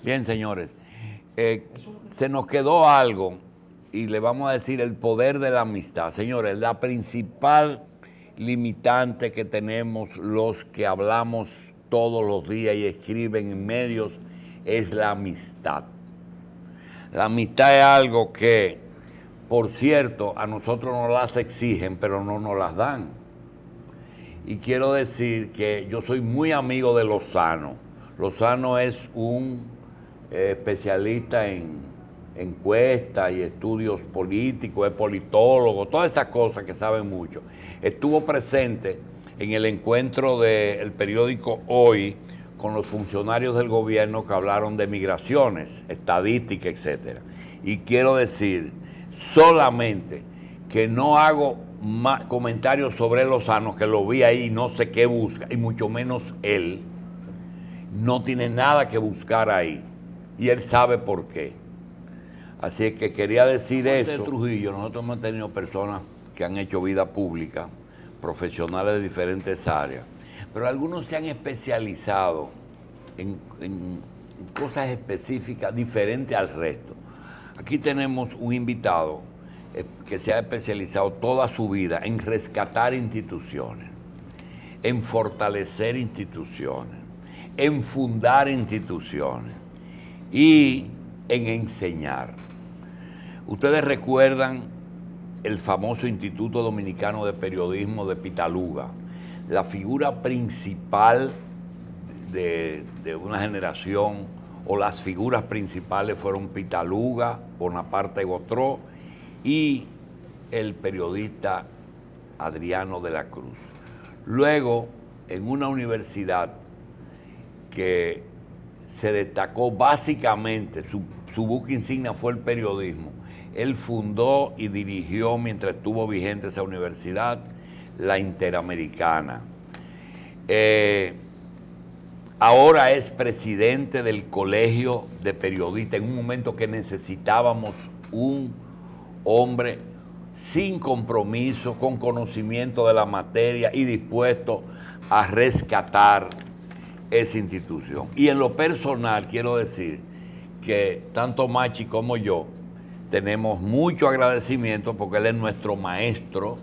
Bien, señores, se nos quedó algo y le vamos a decir el poder de la amistad. Señores, la principal limitante que tenemos los que hablamos todos los días y escriben en medios es la amistad. La amistad es algo que, por cierto, a nosotros nos las exigen, pero no nos las dan. Y quiero decir que yo soy muy amigo de Lozano. Lozano es un especialista en encuestas y estudios políticos, es politólogo, todas esas cosas que saben mucho. Estuvo presente en el encuentro del periódico Hoy con los funcionarios del gobierno que hablaron de migraciones, estadística, etc. Y quiero decir solamente que no hago más comentarios sobre Lozano, que lo vi ahí, no sé qué busca, y mucho menos él. No tiene nada que buscar ahí. Y él sabe por qué. Así es que quería decir eso. En Trujillo nosotros hemos tenido personas que han hecho vida pública, profesionales de diferentes áreas, pero algunos se han especializado en cosas específicas diferentes al resto. Aquí tenemos un invitado que se ha especializado toda su vida en rescatar instituciones, en fortalecer instituciones, en fundar instituciones y en enseñar. Ustedes recuerdan el famoso Instituto Dominicano de Periodismo de Pitaluga, la figura principal de una generación, o las figuras principales fueron Pitaluga, Bonaparte Gotró y el periodista Adriano de la Cruz. Luego, en una universidad que se destacó básicamente, su buque insignia fue el periodismo. Él fundó y dirigió, mientras estuvo vigente esa universidad, la Interamericana. Ahora es presidente del Colegio de Periodistas, en un momento que necesitábamos un hombre sin compromiso, con conocimiento de la materia y dispuesto a rescatar esa institución. Y en lo personal quiero decir que tanto Machi como yo tenemos mucho agradecimiento porque él es nuestro maestro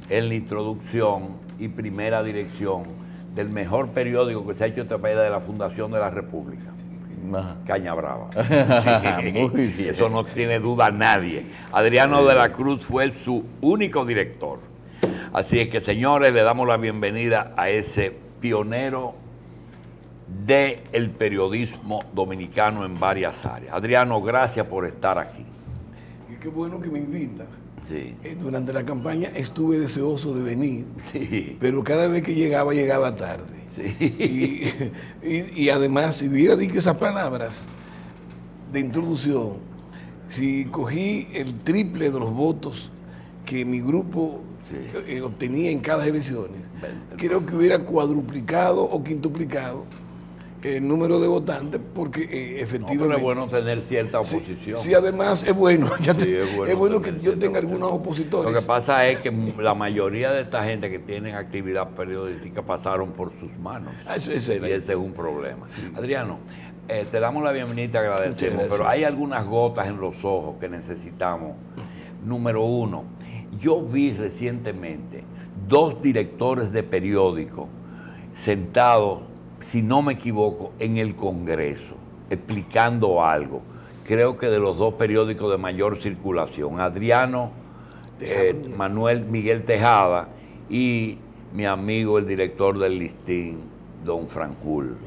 en la introducción y primera dirección del mejor periódico que se ha hecho en este país, de la Fundación de la República. Ajá. Caña Brava. Sí, muy bien. Eso no tiene duda nadie. Adriano de la Cruz fue su único director. Así es que, señores, le damos la bienvenida a ese pionero del periodismo dominicano en varias áreas. Adriano, gracias por estar aquí. Y qué bueno que me invitas. Sí. Durante la campaña estuve deseoso de venir, sí, pero cada vez que llegaba tarde. Sí. Y además, si hubiera dicho esas palabras de introducción, si cogí el triple de los votos que mi grupo obtenía en cada elección, creo que hubiera cuadruplicado o quintuplicado el número de votantes, porque efectivamente... No, pero es bueno tener cierta oposición. Sí, además es bueno. Es bueno que yo tenga algunos oposición. opositores. Lo que pasa es que la mayoría de esta gente que tienen actividad periodística pasaron por sus manos. Y ese es un problema. Sí. Adriano, te damos la bienvenida y te agradecemos, pero hay algunas gotas en los ojos que necesitamos. Número uno, yo vi recientemente 2 directores de periódico sentados, si no me equivoco, en el Congreso, explicando algo. Creo que de los 2 periódicos de mayor circulación, Adriano, Manuel Miguel Tejada, y mi amigo, el director del Listín, don Franjul.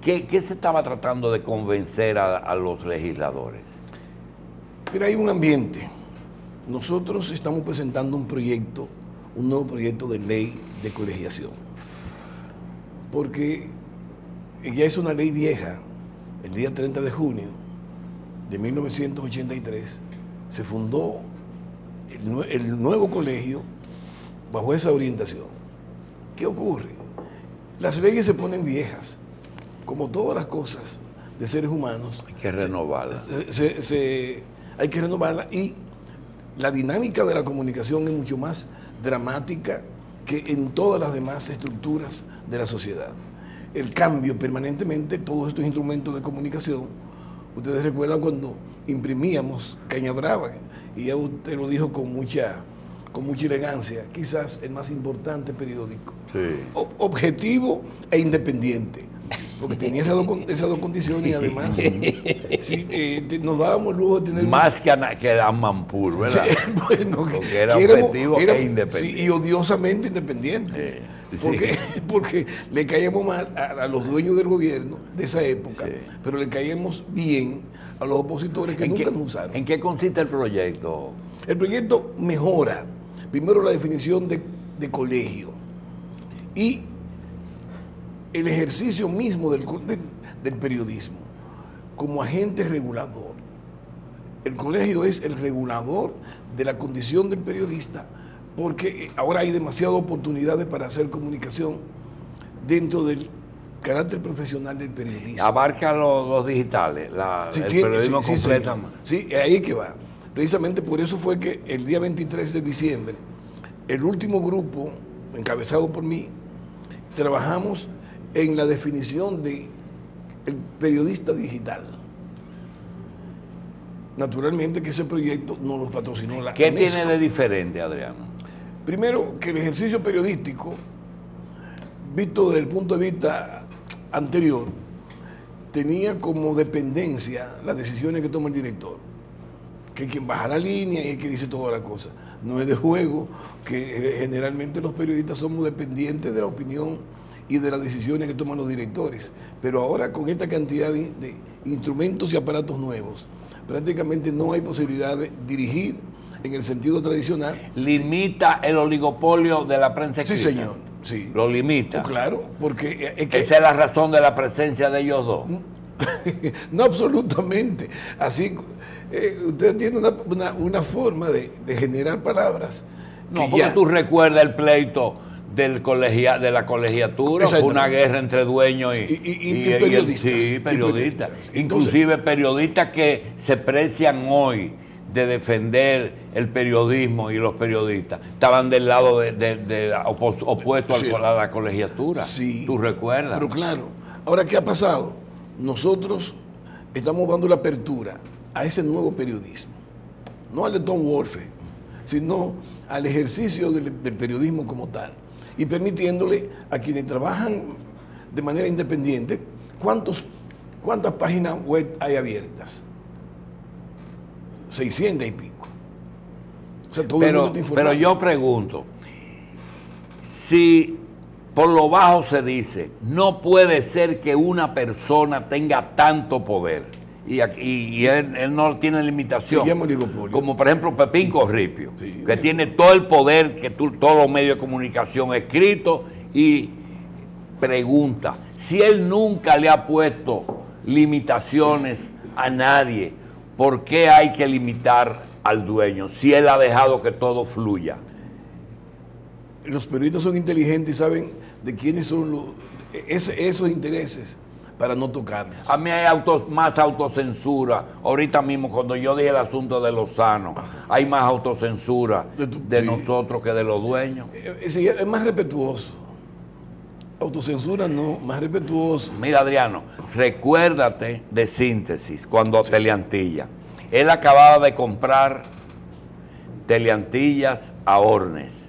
¿Qué se estaba tratando de convencer a los legisladores? Mira, hay un ambiente. Nosotros estamos presentando un nuevo proyecto de ley de colegiación, porque ya es una ley vieja. El día 30 de junio de 1983 se fundó el nuevo colegio bajo esa orientación. ¿Qué ocurre? Las leyes se ponen viejas, como todas las cosas de seres humanos. Hay que renovarlas. Hay que renovarlas, y la dinámica de la comunicación es mucho más dramática que en todas las demás estructuras de la sociedad. El cambio permanentemente, todos estos instrumentos de comunicación Ustedes recuerdan cuando imprimíamos Caña Brava, y ya usted lo dijo con mucha elegancia, quizás el más importante periódico, Sí. Objetivo e independiente, porque tenía esas dos condiciones y además nos dábamos el lujo de tener... Más que a Mampur, ¿verdad? Sí, bueno, porque era objetivo e independiente. Sí, y odiosamente independientes. Sí. Porque le caíamos mal a los dueños del gobierno de esa época, Sí. pero le caíamos bien a los opositores que nunca nos usaron. ¿En qué consiste el proyecto? El proyecto mejora, primero, la definición de colegio y el ejercicio mismo del periodismo como agente regulador. El colegio es el regulador de la condición del periodista, porque ahora hay demasiadas oportunidades para hacer comunicación dentro del carácter profesional del periodismo. Abarca los digitales, el periodismo completo. Sí, ahí que va. Precisamente por eso fue que el día 23 de diciembre, el último grupo, encabezado por mí, trabajamos en la definición del periodista digital. Naturalmente que ese proyecto no lo patrocinó la ¿Qué UNESCO. tiene de diferente, Adriano? Primero, que el ejercicio periodístico, visto desde el punto de vista anterior, tenía como dependencia las decisiones que toma el director, que es quien baja la línea y es quien dice toda la cosa. No es de juego que generalmente los periodistas somos dependientes de la opinión y de las decisiones que toman los directores. Pero ahora, con esta cantidad de instrumentos y aparatos nuevos, prácticamente no hay posibilidad de dirigir en el sentido tradicional. ¿Limita el oligopolio de la prensa escrita? Sí, señor. Sí. ¿Lo limita? Claro, porque es que... Esa es la razón de la presencia de ellos dos. No, absolutamente. Así, usted tiene una forma de generar palabras. No, porque tú recuerdas el pleito de la colegiatura, fue una guerra entre dueños y periodistas. Sí, periodistas. Inclusive periodistas que se precian hoy de defender el periodismo y los periodistas estaban del lado opuesto Sí. a la colegiatura. Sí. ¿Tú recuerdas? Pero claro, ahora, ¿qué ha pasado? Nosotros estamos dando la apertura a ese nuevo periodismo, no al de Tom Wolfe, sino al ejercicio del periodismo como tal, y permitiéndole a quienes trabajan de manera independiente. ¿Cuántas páginas web hay abiertas? 600 y pico. O sea, todo el mundo está informado. Pero yo pregunto, si por lo bajo se dice, no puede ser que una persona tenga tanto poder, y él no tiene limitación, Se llama oligopolio. como por ejemplo Pepín Corripio, Sí. que tiene todo el poder, todos los medios de comunicación escritos, y pregunta, si él nunca le ha puesto limitaciones a nadie, ¿por qué hay que limitar al dueño si él ha dejado que todo fluya? Los periodistas son inteligentes y saben de quiénes son esos intereses para no tocarlos. A mí hay más autocensura. Ahorita mismo, cuando yo dije el asunto de Lozano, hay más autocensura de Sí. nosotros que de los dueños. Sí, es más respetuoso. Autocensura no, más respetuoso. Mira, Adriano, recuérdate de Síntesis, cuando Teleantilla. Él acababa de comprar Teleantillas a Hornes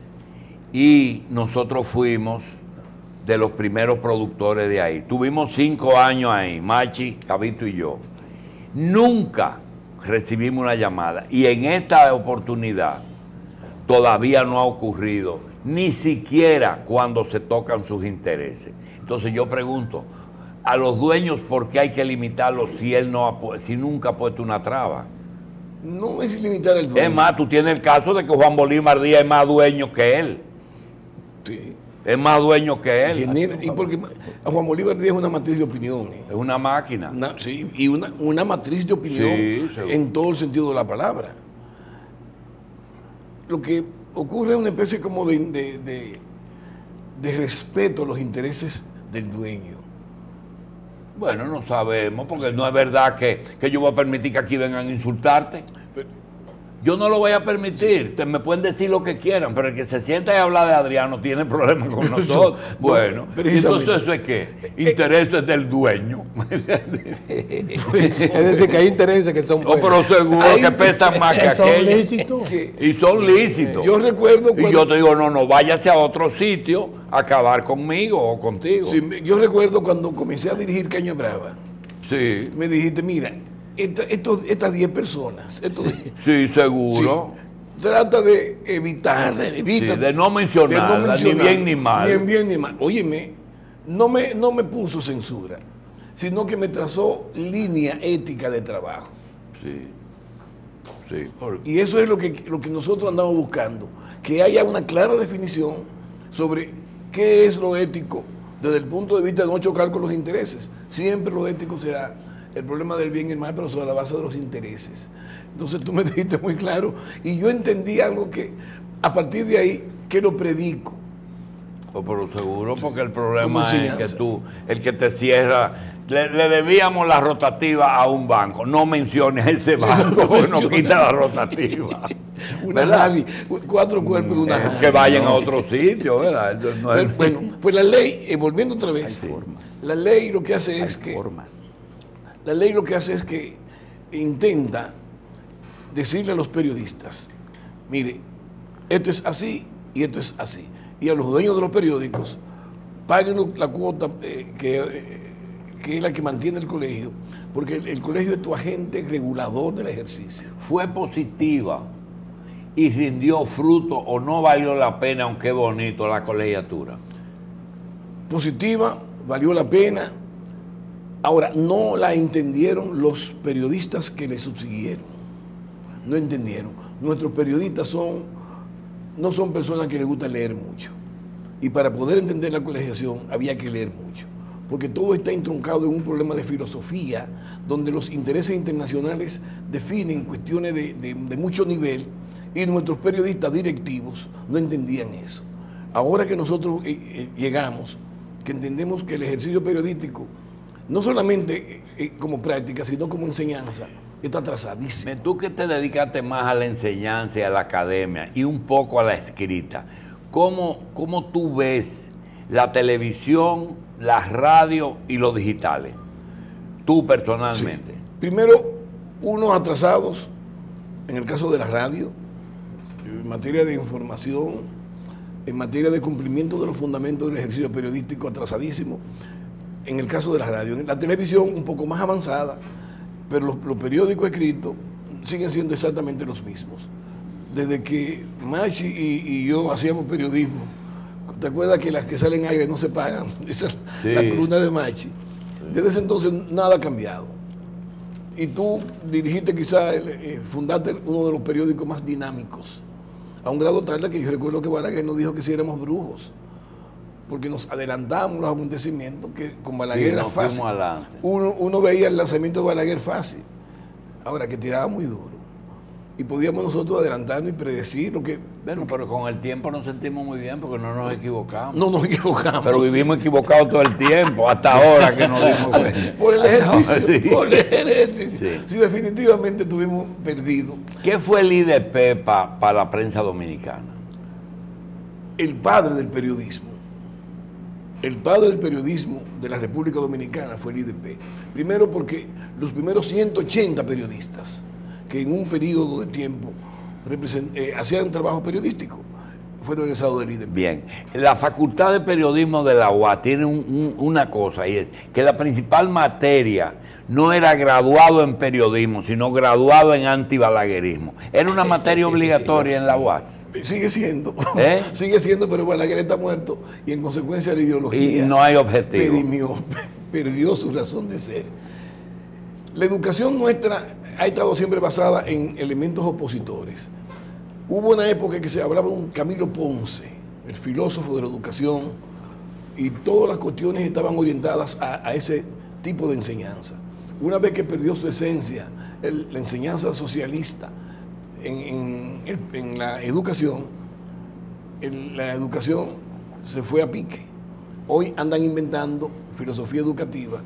y nosotros fuimos de los primeros productores de ahí. Tuvimos 5 años ahí, Machi, Cabito y yo. Nunca recibimos una llamada y en esta oportunidad todavía no ha ocurrido, ni siquiera cuando se tocan sus intereses. Entonces yo pregunto, a los dueños, ¿por qué hay que limitarlos si nunca ha puesto una traba? No es limitar el dueño. Es más, tú tienes el caso de que Juan Bolívar Díaz es más dueño que él. Sí. Es más dueño que él. Y porque a Juan Bolívar Díaz es una matriz de opinión. Es una máquina. Sí, y una matriz de opinión Sí, seguro. en todo el sentido de la palabra. Lo que ocurre es una especie como de respeto a los intereses del dueño. Bueno, no sabemos, porque no es verdad que yo voy a permitir que aquí vengan a insultarte. Yo no lo voy a permitir. Me pueden decir lo que quieran, pero el que se sienta y habla de Adriano tiene problemas con nosotros. Bueno, entonces ¿eso es qué? Intereses del dueño. Es decir, que hay intereses que son buenos. Pero seguro que pesan más que aquellos. Son lícitos. Y son lícitos. Yo recuerdo cuando... Y yo te digo, no, váyase a otro sitio a acabar conmigo o contigo. Sí, yo recuerdo cuando comencé a dirigir Caña Brava. Sí. Me dijiste, mira, estas 10 personas. Sí, seguro. Sí, trata de evitar, de no mencionarla, ni bien ni mal. Ni bien ni mal. Óyeme, no me puso censura, sino que me trazó línea ética de trabajo. Sí. Y eso es lo que nosotros andamos buscando, que haya una clara definición sobre qué es lo ético desde el punto de vista de no chocar con los intereses. Siempre lo ético será el problema del bien y el mal, pero sobre la base de los intereses. Entonces tú me dijiste muy claro y yo entendí algo que a partir de ahí que lo predico. Pero seguro, porque el problema es que tú, el que te cierra, le debíamos la rotativa a un banco. No menciones ese banco, porque nos quita la rotativa. Una 4 cuerpos de una Harley. Que vayan a otro sitio, ¿verdad? Bueno, pues la ley, volviendo otra vez, la ley lo que hace es que... La ley lo que hace es que intenta decirle a los periodistas, mire, esto es así y esto es así. Y a los dueños de los periódicos, paguen la cuota que es la que mantiene el colegio, porque el colegio es tu agente regulador del ejercicio. ¿Fue positiva y rindió fruto o no valió la pena, aunque bonito, la colegiatura? Positiva, valió la pena. Ahora, no la entendieron los periodistas que le subsiguieron. No entendieron. Nuestros periodistas no son personas que les gusta leer mucho. Y para poder entender la colegiación había que leer mucho. Porque todo está entroncado en un problema de filosofía, donde los intereses internacionales definen cuestiones de mucho nivel y nuestros periodistas directivos no entendían eso. Ahora que nosotros llegamos, que entendemos que el ejercicio periodístico no solamente como práctica, sino como enseñanza, está atrasadísimo. Tú que te dedicaste más a la enseñanza y a la academia y un poco a la escrita, ¿cómo tú ves la televisión, la radio y los digitales? Tú personalmente. Sí. Primero, unos atrasados, en el caso de la radio, en materia de información, en materia de cumplimiento de los fundamentos del ejercicio periodístico, atrasadísimo. En el caso de la radio, en la televisión un poco más avanzada, pero los periódicos escritos siguen siendo exactamente los mismos. Desde que Machi y yo hacíamos periodismo, ¿te acuerdas que las que salen aire no se pagan? Esa es la columna de Machi. Desde ese entonces nada ha cambiado. Y tú dirigiste quizás, fundaste uno de los periódicos más dinámicos, a un grado tal que yo recuerdo que Balaguer nos dijo que si éramos brujos, porque nos adelantamos los acontecimientos, que con Balaguer era fácil. Uno veía el lanzamiento de Balaguer fácil, ahora que tiraba muy duro. Y podíamos nosotros adelantarnos y predecir lo que... Bueno, pero con el tiempo nos sentimos muy bien porque no nos equivocamos. No nos equivocamos. Pero vivimos equivocados todo el tiempo, hasta ahora que nos dimos cuenta. Por el ejercicio, sí. Por el ejercicio. Sí, definitivamente estuvimos perdidos. ¿Qué fue el IDP para la prensa dominicana? El padre del periodismo. El padre del periodismo de la República Dominicana fue el IDP. Primero porque los primeros 180 periodistas que en un periodo de tiempo hacían trabajo periodístico fueron egresados del IDP. Bien, la Facultad de Periodismo de la UAS tiene una cosa, y es que la principal materia no era graduado en periodismo, sino graduado en antibalaguerismo. Era una materia obligatoria en la UAS. Sigue siendo, sigue siendo, pero Balaguer está muerto y en consecuencia la ideología y no hay objetivo. Perdió su razón de ser. La educación nuestra ha estado siempre basada en elementos opositores. Hubo una época que se hablaba de un Camilo Ponce, el filósofo de la educación, y todas las cuestiones estaban orientadas a ese tipo de enseñanza. Una vez que perdió su esencia, la enseñanza socialista en la educación se fue a pique. Hoy andan inventando filosofía educativa,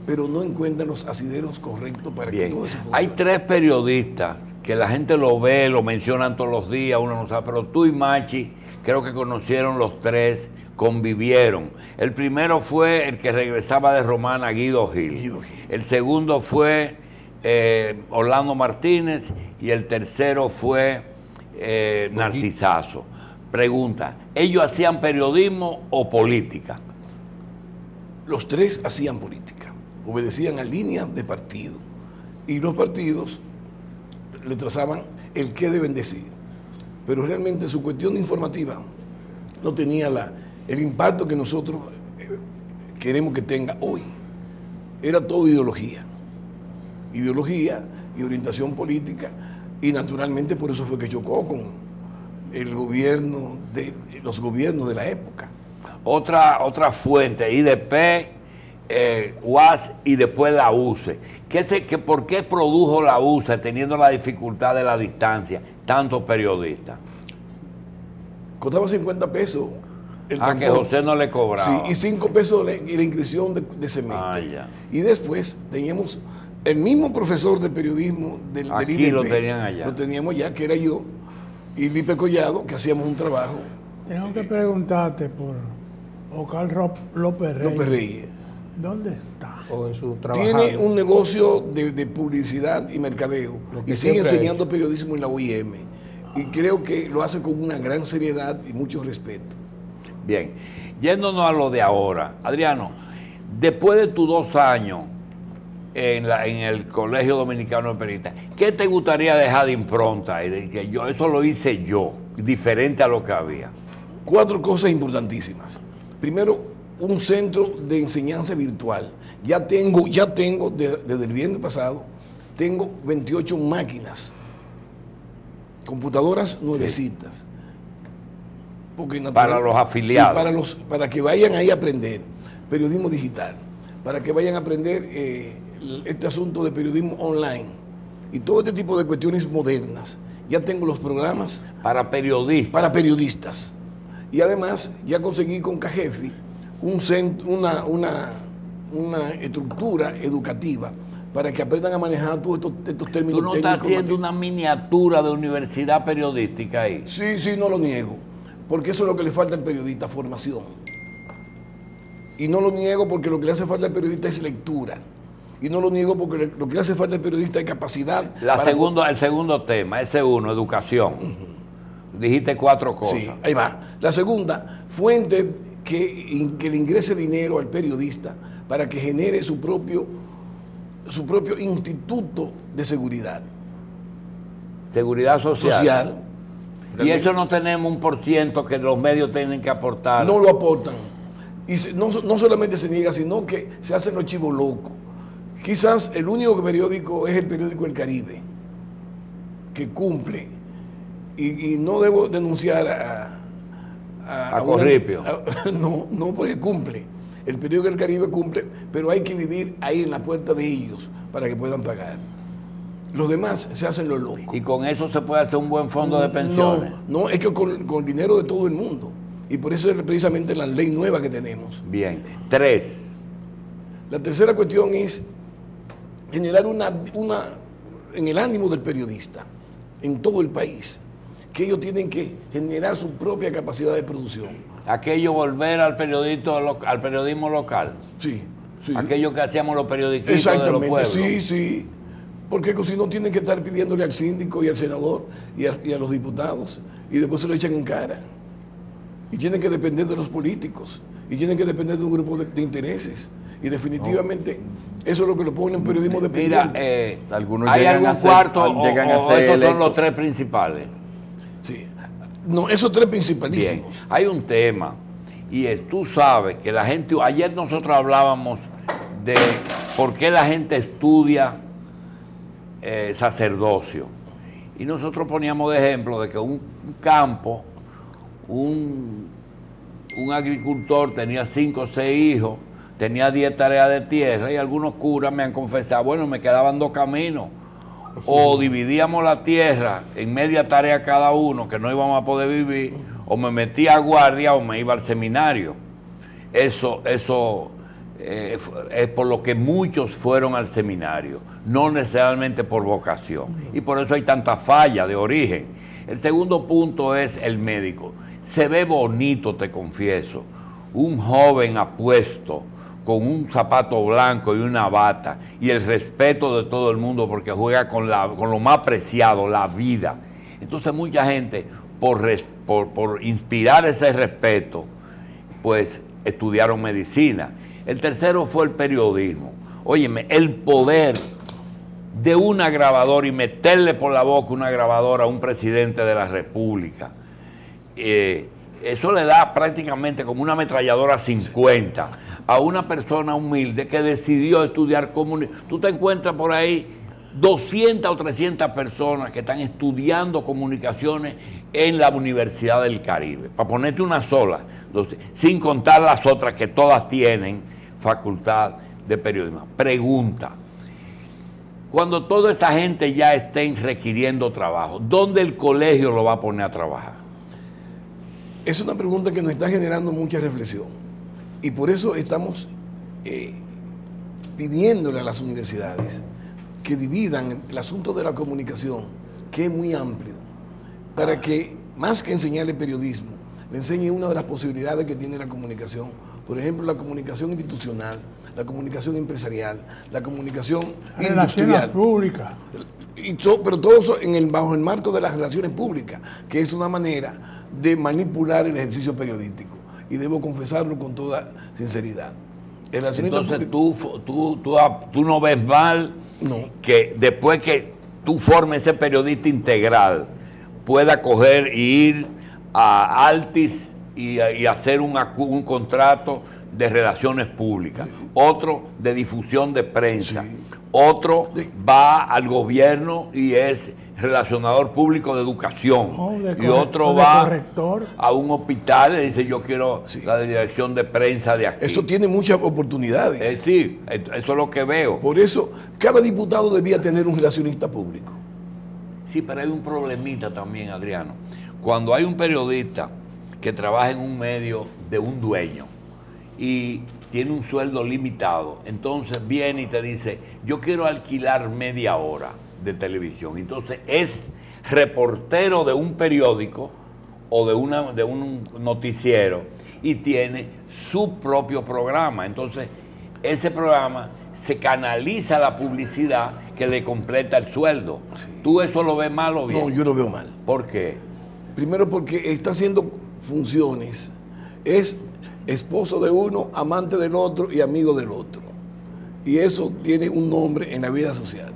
pero no encuentran los asideros correctos para que todo eso funcione. Hay 3 periodistas que la gente lo ve, lo mencionan todos los días, uno no sabe, pero tú y Machi creo que conocieron los 3, convivieron. El primero fue el que regresaba de Romana, Guido Gil. El segundo fue Orlando Martínez y el tercero fue Narcisazo. Pregunta, ¿ellos hacían periodismo o política? Los 3 hacían política, obedecían a líneas de partido y los partidos le trazaban el qué deben decir, pero realmente su cuestión informativa no tenía el impacto que nosotros queremos que tenga hoy. Era todo ideología y orientación política, y naturalmente por eso fue que chocó con los gobiernos de la época. Otra fuente, IDP, UAS y después la UCE. ¿Por qué produjo la UCE teniendo la dificultad de la distancia tantos periodistas? Costaba 50 pesos el que José no le cobraba. Sí, y 5 pesos la inscripción de semestre. Y después teníamos el mismo profesor de periodismo del Aquí IDP. Lo tenían allá. Lo teníamos allá, que era yo, y Lipe Collado, que hacíamos un trabajo. Tengo que preguntarte por Ocal López Reyes. ¿Dónde está? O en su trabajo. Tiene un negocio de publicidad y mercadeo y sigue enseñando periodismo en la UIM. Y creo que lo hace con una gran seriedad y mucho respeto. Bien, yéndonos a lo de ahora. Adriano, después de tus 2 años en el Colegio Dominicano de Periodistas, ¿qué te gustaría dejar de impronta? Y de que eso lo hice yo, diferente a lo que había. 4 cosas importantísimas. Primero, un centro de enseñanza virtual. Ya tengo desde el viernes pasado, tengo 28 máquinas, computadoras nuevecitas. Porque para los afiliados. Sí, para que vayan ahí a aprender periodismo digital, para que vayan a aprender este asunto de periodismo online y todo este tipo de cuestiones modernas. Ya tengo los programas. Para periodistas. Para periodistas. Y además ya conseguí con CAGEFI una estructura educativa para que aprendan a manejar todos estos términos técnicos. ¿Tú no estás haciendo una miniatura de universidad periodística ahí? Sí, no lo niego, porque eso es lo que le falta al periodista, formación. Y no lo niego porque lo que le hace falta al periodista es lectura. Y no lo niego porque lo que le hace falta al periodista es capacidad. El segundo tema, ese uno, educación. Dijiste 4 cosas. Sí, ahí va. La segunda, fuente que le ingrese dinero al periodista para que genere su propio instituto de seguridad. Seguridad social. Y Realmente. eso no tenemos 1% que los medios tienen que aportar. No lo aportan. Y no solamente se niega, sino que se hacen los chivos locos. Quizás el único periódico es el periódico El Caribe, que cumple. Y no debo denunciar a Corripio. No, porque cumple. El periódico El Caribe cumple, pero hay que vivir ahí en la puerta de ellos para que puedan pagar. Los demás se hacen los locos. ¿Y con eso se puede hacer un buen fondo de pensiones? No, es que con dinero de todo el mundo. Y por eso es precisamente la ley nueva que tenemos. Bien. 3. La tercera cuestión es generar en el ánimo del periodista, en todo el país, que ellos tienen que generar su propia capacidad de producción. Aquello volver al periodismo local. Sí. Aquello que hacíamos los periodistas de los pueblos. Sí. Porque si no tienen que estar pidiéndole al síndico y al senador y a los diputados y después se lo echan en cara. Y tienen que depender de los políticos y tienen que depender de un grupo de intereses. Y definitivamente eso es lo que lo pone en periodismo dependiente. Mira, ¿hay algún cuarto o esos son los 3 principales? Sí. No, esos 3 principalísimos. Bien. Hay un tema y tú sabes que la gente, ayer nosotros hablábamos de por qué la gente estudia sacerdocio y nosotros poníamos de ejemplo de que un campo, un agricultor tenía 5 o 6 hijos, tenía 10 tareas de tierra y algunos curas me han confesado, bueno, me quedaban 2 caminos, o dividíamos la tierra en media tarea cada uno, que no íbamos a poder vivir, o me metía a guardia o me iba al seminario. Eso es por lo que muchos fueron al seminario, no necesariamente por vocación. Y por eso hay tanta falla de origen. El segundo punto es el médico. Se ve bonito, te confieso, un joven apuesto, con un zapato blanco y una bata, y el respeto de todo el mundo porque juega con lo más preciado, la vida. Entonces mucha gente, por inspirar ese respeto, pues estudiaron medicina. El tercero fue el periodismo. Óyeme, el poder de una grabadora y meterle por la boca una grabadora a un presidente de la República, eso le da prácticamente como una ametralladora 50 a una persona humilde que decidió estudiar comunicación. Tú te encuentras por ahí 200 o 300 personas que están estudiando comunicaciones en la Universidad del Caribe, para ponerte una sola, sin contar las otras que todas tienen facultad de periodismo. Pregunta: cuando toda esa gente ya estén requiriendo trabajo, ¿dónde el colegio lo va a poner a trabajar? Es una pregunta que nos está generando mucha reflexión, y por eso estamos pidiéndole a las universidades que dividan el asunto de la comunicación, que es muy amplio, para que, más que enseñarle periodismo, le enseñe una de las posibilidades que tiene la comunicación. Por ejemplo, la comunicación institucional, la comunicación empresarial, la comunicación industrial. Públicas. Pero todo eso bajo el marco de las relaciones públicas, que es una manera de manipular el ejercicio periodístico. Y debo confesarlo con toda sinceridad. Entonces tú no ves mal que después que tú formes ese periodista integral, pueda coger e ir a Altis y hacer un contrato de relaciones públicas, otro de difusión de prensa, otro va al gobierno y es relacionador público de educación, y otro va a un hospital y dice: yo quiero la dirección de prensa de aquí. Eso tiene muchas oportunidades. Sí, eso es lo que veo. Por eso, cada diputado debía tener un relacionista público. Sí, pero hay un problemita también, Adriano. Cuando hay un periodista que trabaja en un medio de un dueño y tiene un sueldo limitado, entonces viene y te dice: yo quiero alquilar media hora de televisión. Entonces es reportero de un periódico o de un noticiero y tiene su propio programa. Entonces ese programa se canaliza la publicidad que le completa el sueldo. Sí. ¿Tú eso lo ves mal o bien? No, yo lo veo mal. ¿Por qué? Primero porque está haciendo funciones, es esposo de uno, amante del otro y amigo del otro. Y eso tiene un nombre en la vida social.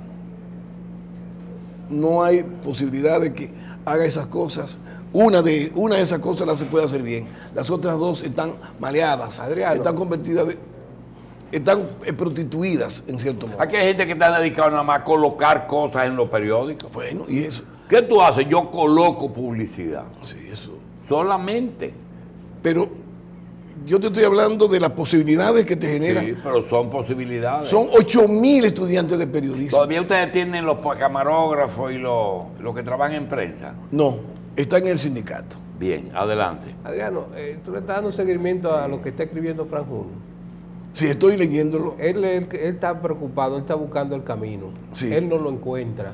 No hay posibilidad de que haga esas cosas. Una de esas cosas las se puede hacer bien. Las otras dos están maleadas, Adriano, están convertidas, están prostituidas en cierto modo. Aquí hay gente que está dedicada nada más a colocar cosas en los periódicos. Bueno, y eso. ¿Qué tú haces? Yo coloco publicidad. Sí, eso. Solamente. Pero yo te estoy hablando de las posibilidades que te generan. Sí, pero son posibilidades. Son 8.000 estudiantes de periodismo. ¿Todavía ustedes tienen los camarógrafos y los que trabajan en prensa? No, está en el sindicato. Bien, adelante. Adriano, tú le estás dando seguimiento a lo que está escribiendo Frank Juno. Sí, estoy leyéndolo. Él está preocupado, él está buscando el camino. Sí. Él no lo encuentra,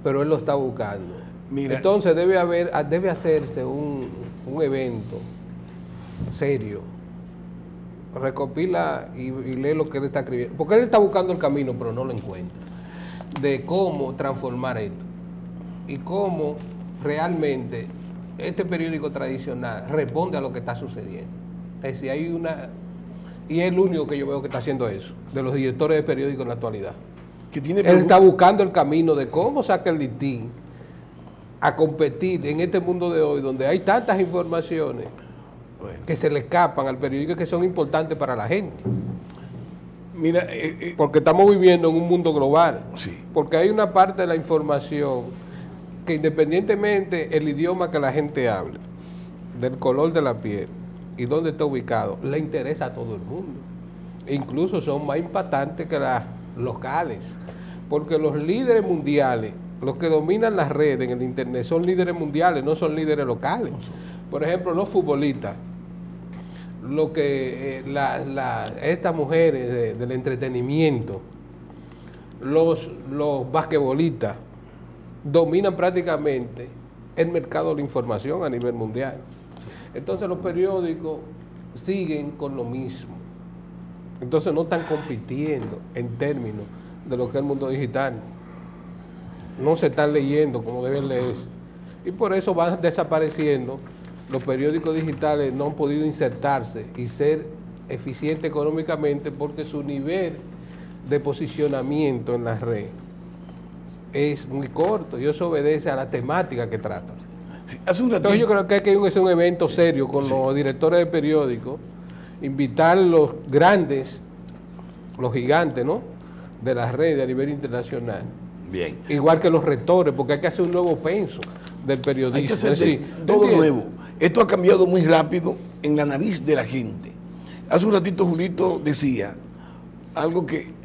pero él lo está buscando. Mira, entonces debe hacerse un evento serio, recopila y lee lo que él está escribiendo, porque él está buscando el camino pero no lo encuentra, de cómo transformar esto y cómo realmente este periódico tradicional responde a lo que está sucediendo. Es decir, y es el único que yo veo que está haciendo eso, de los directores de periódicos en la actualidad. Él está buscando el camino de cómo saca el listín a competir en este mundo de hoy, donde hay tantas informaciones que se le escapan al periódico, que son importantes para la gente. Mira, porque estamos viviendo en un mundo global. Sí. Porque hay una parte de la información que, independientemente el idioma que la gente hable, del color de la piel y dónde está ubicado, le interesa a todo el mundo. E incluso son más impactantes que las locales, porque los líderes mundiales, los que dominan las redes en el internet, son líderes mundiales, no son líderes locales. Por ejemplo, los futbolistas lo que estas mujeres del entretenimiento, los basquetbolistas, dominan prácticamente el mercado de la información a nivel mundial. Entonces los periódicos siguen con lo mismo. Entonces no están compitiendo en términos de lo que es el mundo digital. No se están leyendo como deben leerse. Y por eso van desapareciendo. Los periódicos digitales no han podido insertarse y ser eficientes económicamente porque su nivel de posicionamiento en la red es muy corto y eso obedece a la temática que trata. Sí, hace un ratito, entonces yo creo que hay que hacer un evento serio con los directores de periódicos, invitar los grandes, los gigantes, ¿no?, de la red a nivel internacional. Bien. Igual que los rectores, porque hay que hacer un nuevo penso del periodismo. Hay que hacer todo nuevo. Esto ha cambiado muy rápido en la nariz de la gente. Hace un ratito Julito decía algo que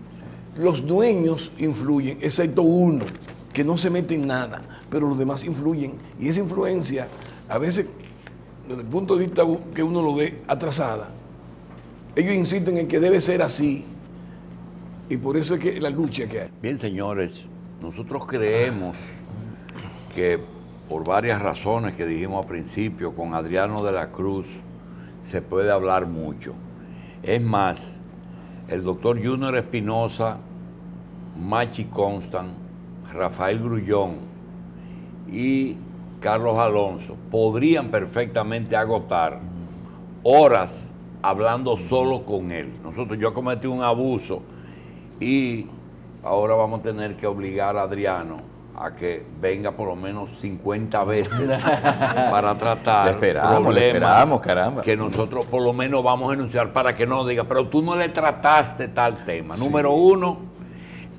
los dueños influyen, excepto uno, que no se mete en nada, pero los demás influyen. Y esa influencia, a veces, desde el punto de vista que uno lo ve atrasada, ellos insisten en que debe ser así. Y por eso es que la lucha que hay. Bien, señores, nosotros creemos que por varias razones que dijimos al principio, con Adriano de la Cruz se puede hablar mucho. Es más, el doctor Junior Espinosa, Machi Constant, Rafael Grullón y Carlos Alonso podrían perfectamente agotar horas hablando solo con él. Yo cometí un abuso y ahora vamos a tener que obligar a Adriano a que venga por lo menos 50 veces para tratar problemas caramba, que nosotros por lo menos vamos a enunciar para que no diga, pero tú no le trataste tal tema. Sí. Número uno,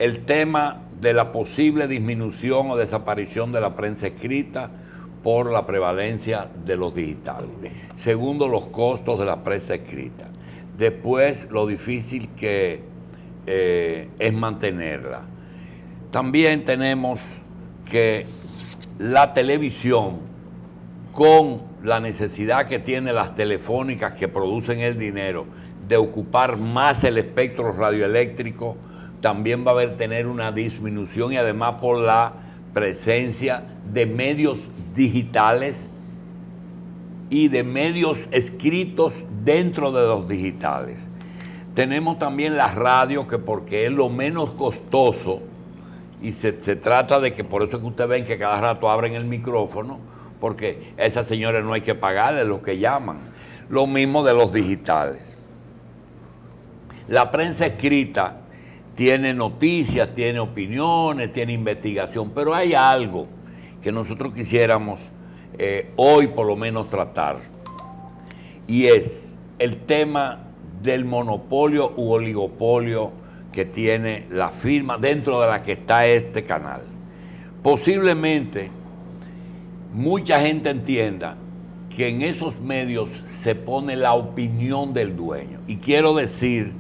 el tema de la posible disminución o desaparición de la prensa escrita por la prevalencia de los digitales. Segundo, los costos de la prensa escrita. Después, lo difícil que es mantenerla. También tenemos que la televisión, con la necesidad que tienen las telefónicas que producen el dinero de ocupar más el espectro radioeléctrico, también va a tener una disminución, y además por la presencia de medios digitales y de medios escritos dentro de los digitales. Tenemos también la radio, que porque es lo menos costoso, y se trata de que por eso es que ustedes ven que cada rato abren el micrófono, porque a esas señoras no hay que pagarles lo que llaman. Lo mismo de los digitales. La prensa escrita tiene noticias, tiene opiniones, tiene investigación, pero hay algo que nosotros quisiéramos hoy por lo menos tratar, y es el tema del monopolio u oligopolio que tiene la firma dentro de la que está este canal. Posiblemente mucha gente entienda que en esos medios se pone la opinión del dueño, y quiero decir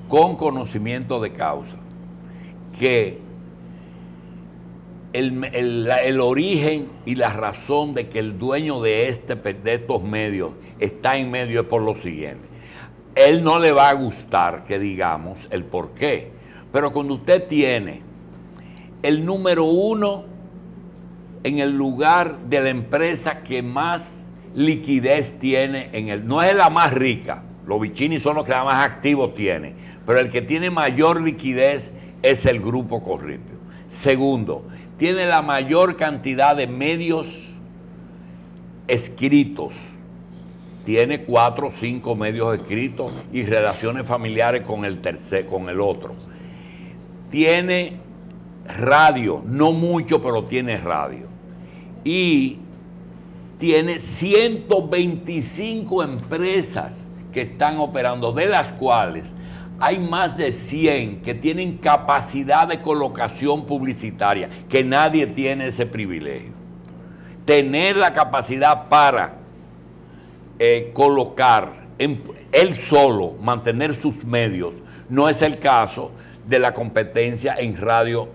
con conocimiento de causa que el origen y la razón de que el dueño de estos medios está en medio es por lo siguiente. Él no le va a gustar que digamos el por qué, pero cuando usted tiene el número uno en el lugar de la empresa que más liquidez tiene, no es la más rica, los Vicini son los que más activos tienen, pero el que tiene mayor liquidez es el Grupo Corripio. Segundo, tiene la mayor cantidad de medios escritos. Tiene 4 o 5 medios escritos y relaciones familiares con el otro. Tiene radio, no mucho, pero tiene radio. Y tiene 125 empresas que están operando, de las cuales hay más de 100 que tienen capacidad de colocación publicitaria, que nadie tiene ese privilegio. Tener la capacidad para colocar él solo, mantener sus medios, no es el caso de la competencia en radio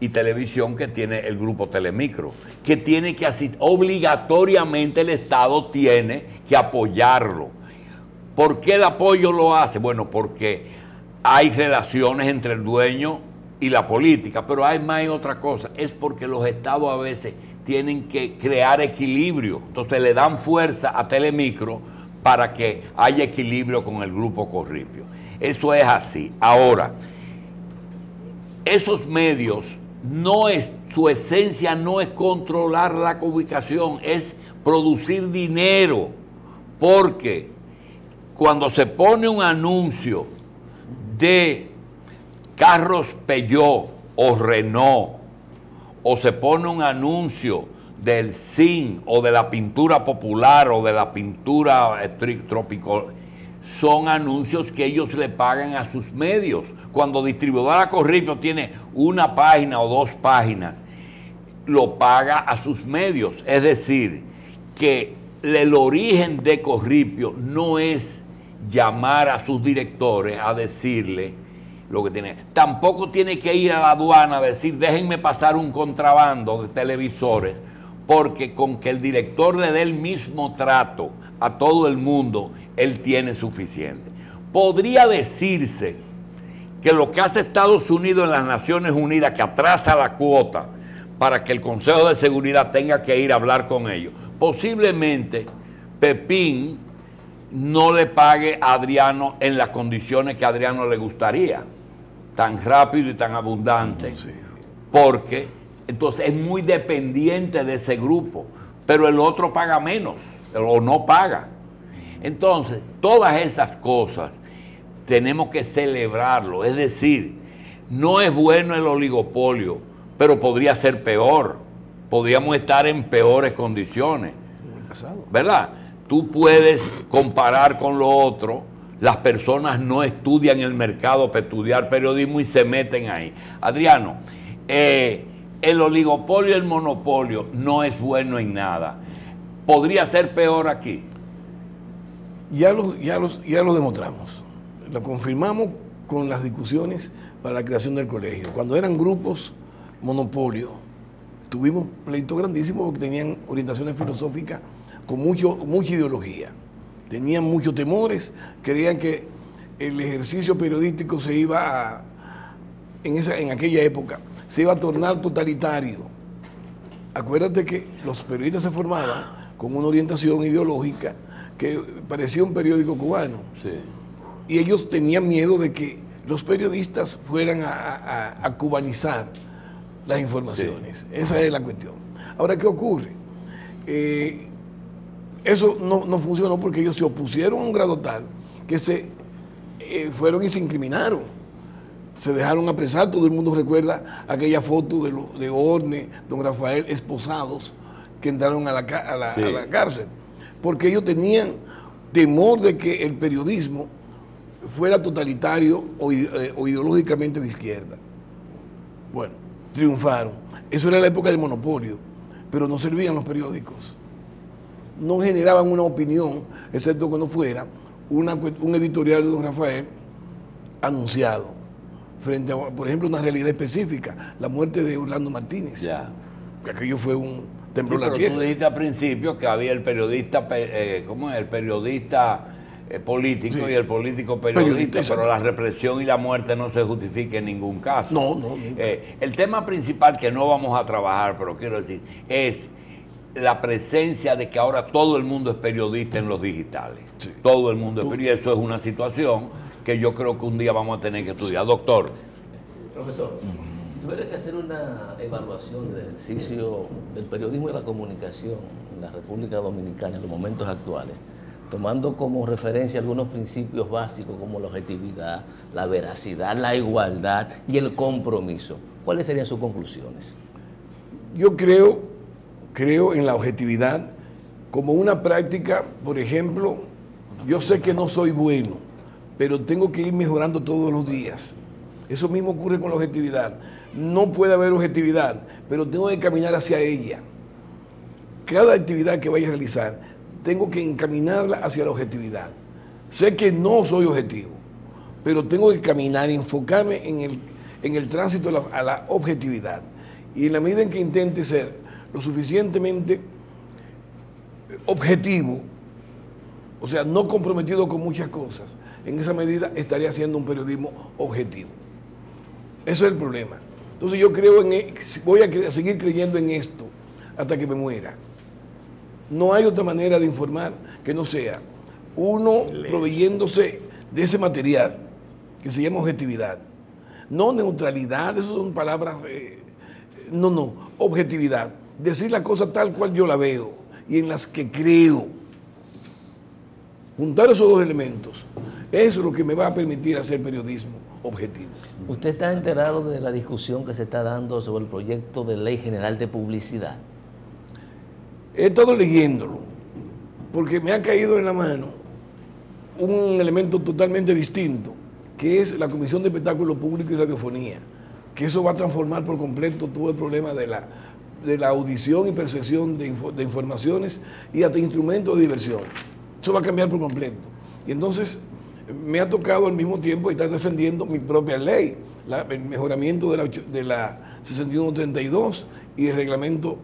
y televisión que tiene el Grupo Telemicro, que tiene que asistir, obligatoriamente el Estado tiene que apoyarlo. ¿Por qué el apoyo lo hace? Bueno, porque hay relaciones entre el dueño y la política, pero hay más otra cosa, es porque los estados a veces tienen que crear equilibrio, entonces le dan fuerza a Telemicro para que haya equilibrio con el grupo Corripio. Eso es así. Ahora, esos medios, su esencia no es controlar la ubicación, es producir dinero, porque cuando se pone un anuncio de carros Peugeot o Renault, o se pone un anuncio del zinc o de la pintura popular o de la pintura tropical, son anuncios que ellos le pagan a sus medios. Cuando Distribuidora Corripio tiene una página o dos páginas, lo paga a sus medios. Es decir, que el origen de Corripio no es llamar a sus directores a decirle lo que tiene. Tampoco tiene que ir a la aduana a decir, déjenme pasar un contrabando de televisores, porque con que el director le dé el mismo trato a todo el mundo, él tiene suficiente. Podría decirse que lo que hace Estados Unidos en las Naciones Unidas, que atrasa la cuota para que el Consejo de Seguridad tenga que ir a hablar con ellos, posiblemente Pepín no le pague a Adriano en las condiciones que a Adriano le gustaría, tan rápido y tan abundante, sí, porque entonces es muy dependiente de ese grupo, pero el otro paga menos o no paga. Entonces, todas esas cosas tenemos que celebrarlo, es decir, no es bueno el oligopolio, pero podría ser peor, podríamos estar en peores condiciones, ¿verdad? Tú puedes comparar con lo otro. Las personas no estudian el mercado para estudiar periodismo y se meten ahí. Adriano, el oligopolio y el monopolio no es bueno en nada. ¿Podría ser peor aquí? Ya lo demostramos. Lo confirmamos con las discusiones para la creación del colegio. Cuando eran grupos monopolio, tuvimos pleitos grandísimos porque tenían orientaciones filosóficas con mucha ideología. Tenían muchos temores, creían que el ejercicio periodístico se iba en aquella época, se iba a tornar totalitario. Acuérdate que los periodistas se formaban con una orientación ideológica que parecía un periódico cubano. Sí. Y ellos tenían miedo de que los periodistas fueran a cubanizar las informaciones. Sí. Esa es la cuestión. Ahora, ¿qué ocurre? Eso no funcionó porque ellos se opusieron a un grado tal que se fueron y se incriminaron. Se dejaron apresar. Todo el mundo recuerda aquella foto de Orne, don Rafael, esposados, que entraron a la cárcel. Porque ellos tenían temor de que el periodismo fuera totalitario o ideológicamente de izquierda. Bueno, triunfaron. Eso era la época del monopolio, pero no servían los periódicos. No generaban una opinión, excepto que no fuera un editorial de don Rafael anunciado, frente a, por ejemplo, una realidad específica, la muerte de Orlando Martínez. Ya. Que aquello fue un temblor en la tierra. Tú dijiste al principio que había el periodista, ¿cómo es? El periodista político, sí, y el político periodista, pero la represión y la muerte no se justifica en ningún caso. No. El tema principal que no vamos a trabajar, pero quiero decir, es la presencia de que ahora todo el mundo es periodista en los digitales. Sí. Todo el mundo es periodista. Y eso es una situación que yo creo que un día vamos a tener que estudiar. Doctor. Profesor, tuviera que hacer una evaluación del ejercicio del periodismo y la comunicación en la República Dominicana en los momentos actuales, tomando como referencia algunos principios básicos como la objetividad, la veracidad, la igualdad y el compromiso. ¿Cuáles serían sus conclusiones? Yo creo en la objetividad como una práctica. Por ejemplo, yo sé que no soy bueno, pero tengo que ir mejorando todos los días. Eso mismo ocurre con la objetividad. No puede haber objetividad, pero tengo que caminar hacia ella. Cada actividad que vaya a realizar, tengo que encaminarla hacia la objetividad. Sé que no soy objetivo, pero tengo que caminar y enfocarme en el tránsito a la objetividad. Y en la medida en que intente ser lo suficientemente objetivo, o sea, no comprometido con muchas cosas, en esa medida estaría haciendo un periodismo objetivo. Eso es el problema. Entonces yo creo voy a seguir creyendo en esto hasta que me muera. No hay otra manera de informar que no sea uno proveyéndose de ese material que se llama objetividad. No neutralidad, eso son palabras, no, objetividad. Decir la cosa tal cual yo la veo y en las que creo. Juntar esos dos elementos, eso es lo que me va a permitir hacer periodismo objetivo. ¿Usted está enterado de la discusión que se está dando sobre el proyecto de ley general de publicidad? He estado leyéndolo, porque me ha caído en la mano un elemento totalmente distinto, que es la Comisión de Espectáculo Público y Radiofonía, que eso va a transformar por completo todo el problema de la audición y percepción de informaciones y hasta instrumentos de diversión. Eso va a cambiar por completo. Y entonces me ha tocado al mismo tiempo estar defendiendo mi propia ley, el mejoramiento de la 6132 y el reglamento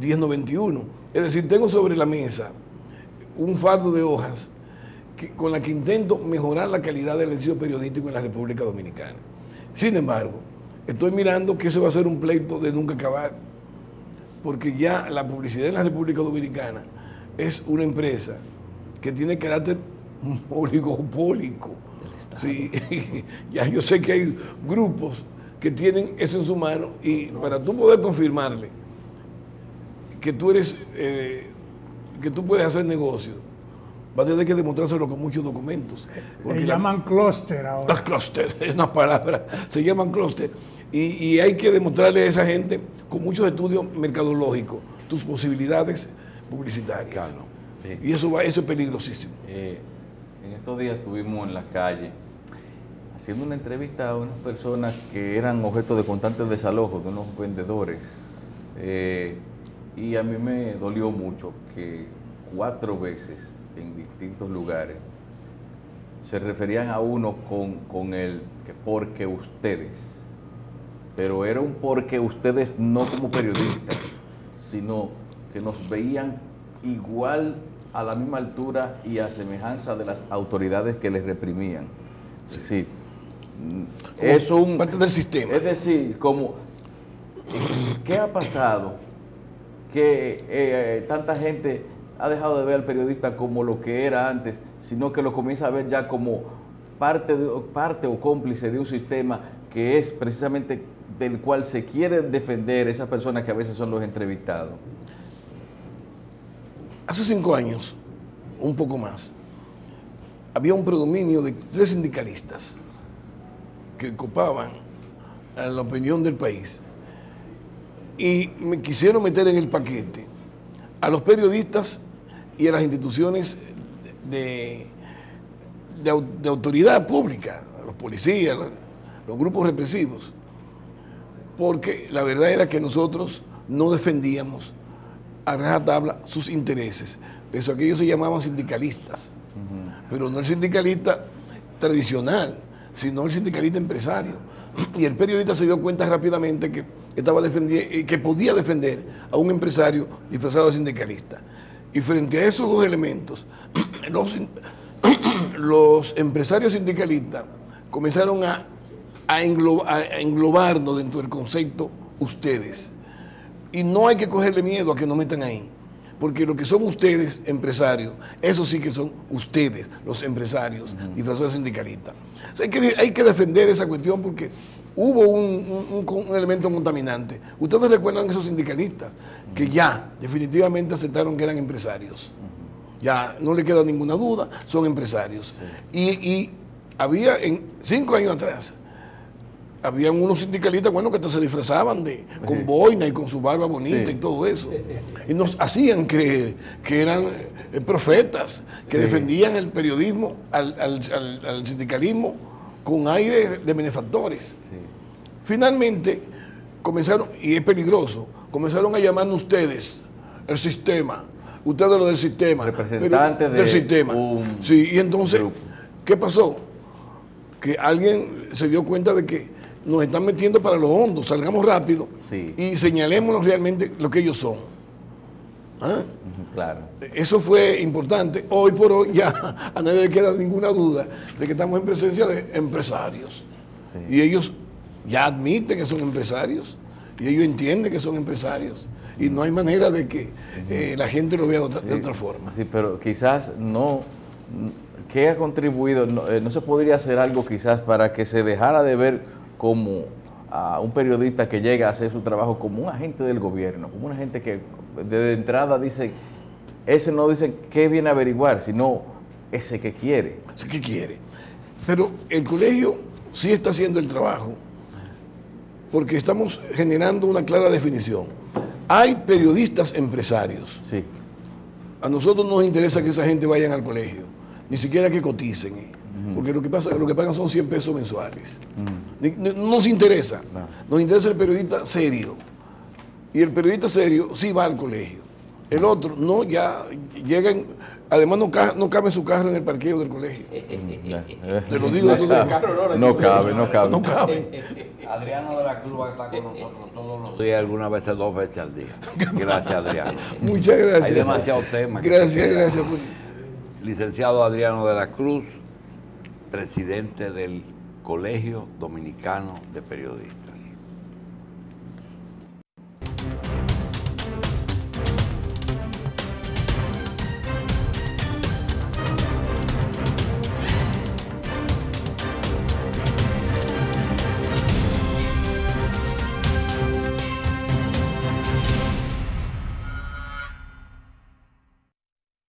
1091. Es decir, tengo sobre la mesa un fardo de hojas con la que intento mejorar la calidad del ejercicio periodístico en la República Dominicana. Sin embargo, estoy mirando que ese va a ser un pleito de nunca acabar, porque ya la publicidad en la República Dominicana es una empresa que tiene carácter oligopólico. Sí, ya yo sé que hay grupos que tienen eso en su mano y para tú poder confirmarle que tú eres, que tú puedes hacer negocio, vas a tener que demostrárselo con muchos documentos. Se llaman clúster ahora. Los clústeres, es una palabra, se llaman clúster. Y hay que demostrarle a esa gente con muchos estudios mercadológicos tus posibilidades publicitarias. Claro. Sí. Y eso es peligrosísimo. En estos días estuvimos en la calle haciendo una entrevista a unas personas que eran objeto de constantes desalojos, de unos vendedores. Y a mí me dolió mucho que 4 veces en distintos lugares se referían a uno con el que porque ustedes. Pero era un porque ustedes no como periodistas, sino que nos veían igual a la misma altura y a semejanza de las autoridades que les reprimían. Es decir, es un... parte del sistema. Es decir, como, ¿qué ha pasado? Que tanta gente ha dejado de ver al periodista como lo que era antes, sino que lo comienza a ver ya como parte o cómplice de un sistema que es precisamente del cual se quieren defender esas personas que a veces son los entrevistados. Hace 5 años, un poco más, había un predominio de 3 sindicalistas que copaban a la opinión del país y me quisieron meter en el paquete a los periodistas y a las instituciones de autoridad pública, a los policías, los grupos represivos, porque la verdad era que nosotros no defendíamos a rajatabla sus intereses. Eso aquellos se llamaban sindicalistas, pero no el sindicalista tradicional, sino el sindicalista empresario. Y el periodista se dio cuenta rápidamente que estaba defendiendo, que podía defender a un empresario disfrazado de sindicalista. Y frente a esos 2 elementos, los empresarios sindicalistas comenzaron a englobarnos dentro del concepto ustedes. Y no hay que cogerle miedo a que nos metan ahí, porque lo que son ustedes, empresarios, eso sí que son ustedes, los empresarios, disfrazados de sindicalistas. O sea, hay que defender esa cuestión porque hubo un elemento contaminante. Ustedes recuerdan esos sindicalistas que ya definitivamente aceptaron que eran empresarios. Ya no le queda ninguna duda, son empresarios. Y había, 5 años atrás, habían unos sindicalistas, bueno, que hasta se disfrazaban con boina y con su barba bonita y todo eso. Y nos hacían creer que eran profetas, que defendían el periodismo, al sindicalismo, con aire de benefactores. Finalmente, comenzaron, y es peligroso, comenzaron a llamarnos ustedes, el sistema, ustedes lo del sistema. Representantes del sistema. Sí, y entonces, ¿qué pasó? Que alguien se dio cuenta de que nos están metiendo para lo hondo, salgamos rápido y señalémonos realmente lo que ellos son. ¿Ah? Claro. Eso fue importante. Hoy por hoy ya a nadie le queda ninguna duda de que estamos en presencia de empresarios. Sí. Y ellos ya admiten que son empresarios y ellos entienden que son empresarios. Y no hay manera de que la gente lo vea de otra forma. Sí, pero quizás no. ¿Qué ha contribuido? No se podría hacer algo quizás para que se dejara de ver como a un periodista que llega a hacer su trabajo como un agente del gobierno, como un agente que de entrada dice, ese no dice qué viene a averiguar, sino ese que quiere. Ese que quiere. Pero el colegio sí está haciendo el trabajo porque estamos generando una clara definición. Hay periodistas empresarios. Sí. A nosotros no nos interesa que esa gente vayan al colegio, ni siquiera que coticen, porque lo que pagan son 100 pesos mensuales. No nos interesa, nos interesa el periodista serio. Y el periodista serio sí va al colegio. El otro no, ya llegan, además no cabe su carro en el parqueo del colegio. Te lo digo de todo. No cabe. No cabe. Adriano de la Cruz va a estar con nosotros todos los días, algunas veces 2 veces al día. Gracias, Adriano. Muchas gracias. Hay demasiados temas. Gracias. Licenciado Adriano de la Cruz, presidente del Colegio Dominicano de Periodistas.